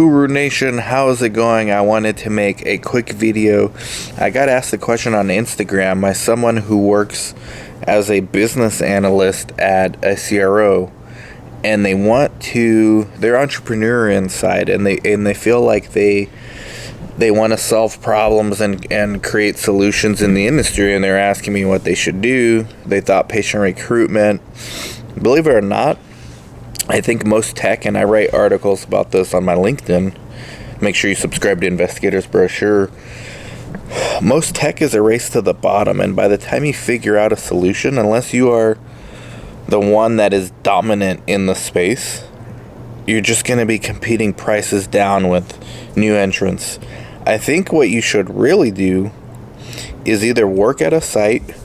Guru Nation, how's it going? I wanted to make a quick video. I got asked the question on Instagram by someone who works as a business analyst at a CRO, and they're entrepreneur inside, and they feel like they want to solve problems and create solutions in the industry, and they're asking me what they should do. They thought patient recruitment. Believe it or not, I think most tech, and I write articles about this on my LinkedIn. Make sure you subscribe to Investigator's Brochure. Most tech is a race to the bottom, and by the time you figure out a solution, unless you are the one that is dominant in the space, you're just going to be competing prices down with new entrants. I think what you should really do is either work at a site,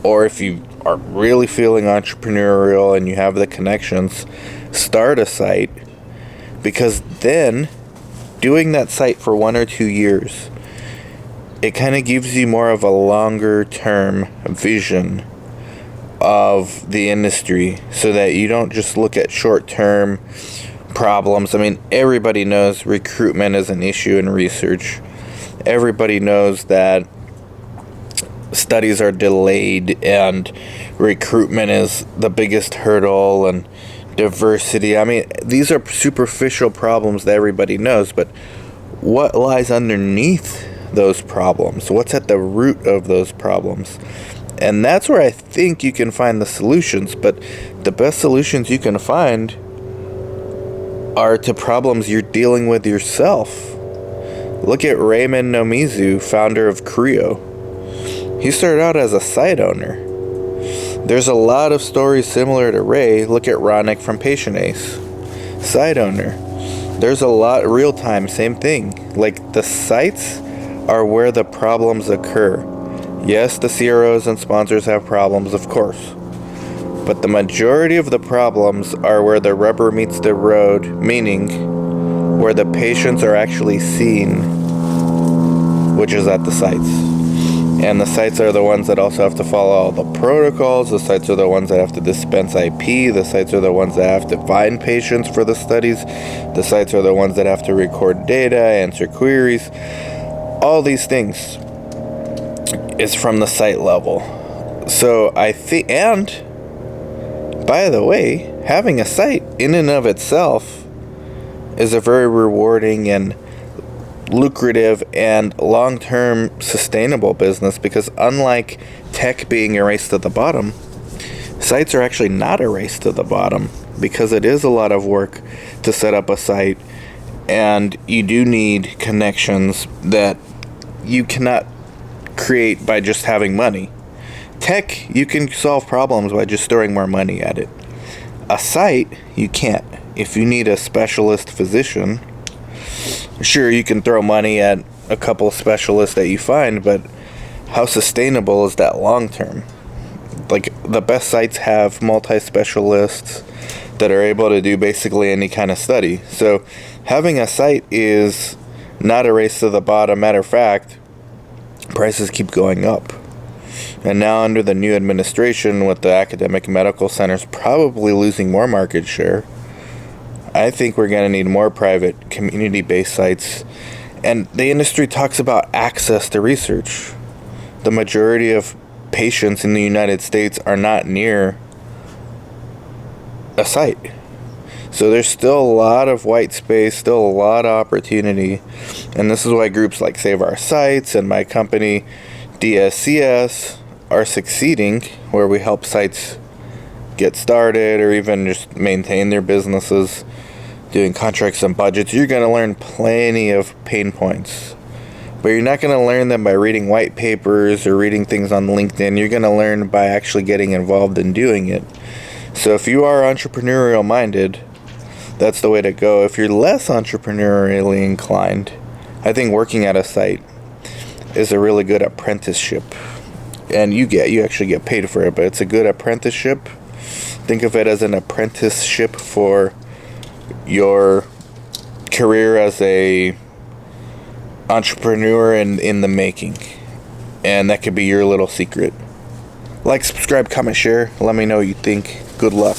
or if you are really feeling entrepreneurial and you have the connections, start a site, because then doing that site for 1 or 2 years, it kind of gives you more of a longer term vision of the industry, so that you don't just look at short term problems. I mean, everybody knows recruitment is an issue in research. Everybody knows that studies are delayed and recruitment is the biggest hurdle, and diversity. I mean, these are superficial problems that everybody knows, but what lies underneath those problems? What's at the root of those problems? And that's where I think you can find the solutions, but the best solutions you can find are to problems you're dealing with yourself. Look at Raymond Nomizu, founder of Creo. He started out as a site owner. There's a lot of stories similar to Ray. Look at Ronick from Patient Ace. Site owner. There's a lot, real time, same thing. Like, the sites are where the problems occur. Yes, the CROs and sponsors have problems, of course. But the majority of the problems are where the rubber meets the road, meaning where the patients are actually seen, which is at the sites. And the sites are the ones that also have to follow all the protocols. The sites are the ones that have to dispense IP. The sites are the ones that have to find patients for the studies. The sites are the ones that have to record data, answer queries. All these things is from the site level. So I think, and by the way, having a site in and of itself is a very rewarding and lucrative and long-term sustainable business, because unlike tech being a race to the bottom, sites are actually not a race to the bottom, because it is a lot of work to set up a site, and you do need connections that you cannot create by just having money. Tech, you can solve problems by just throwing more money at it. A site, you can't. If you need a specialist physician, sure, you can throw money at a couple specialists that you find, but how sustainable is that long term? Like, the best sites have multi-specialists that are able to do basically any kind of study. So having a site is not a race to the bottom. Matter of fact, prices keep going up. And now under the new administration, with the academic medical centers probably losing more market share, I think we're going to need more private, community-based sites. And the industry talks about access to research. The majority of patients in the United States are not near a site. So there's still a lot of white space, still a lot of opportunity. And this is why groups like Save Our Sites and my company, DSCS, are succeeding, where we help sites get started or even just maintain their businesses, doing contracts and budgets. You're going to learn plenty of pain points, but you're not going to learn them by reading white papers or reading things on LinkedIn. You're going to learn by actually getting involved in doing it. So if you are entrepreneurial minded, that's the way to go. If you're less entrepreneurially inclined, I think working at a site is a really good apprenticeship, and you actually get paid for it, but it's a good apprenticeship. Think of it as an apprenticeship for your career as a entrepreneur in the making. And that could be your little secret. Like, subscribe, comment, share. Let me know what you think. Good luck.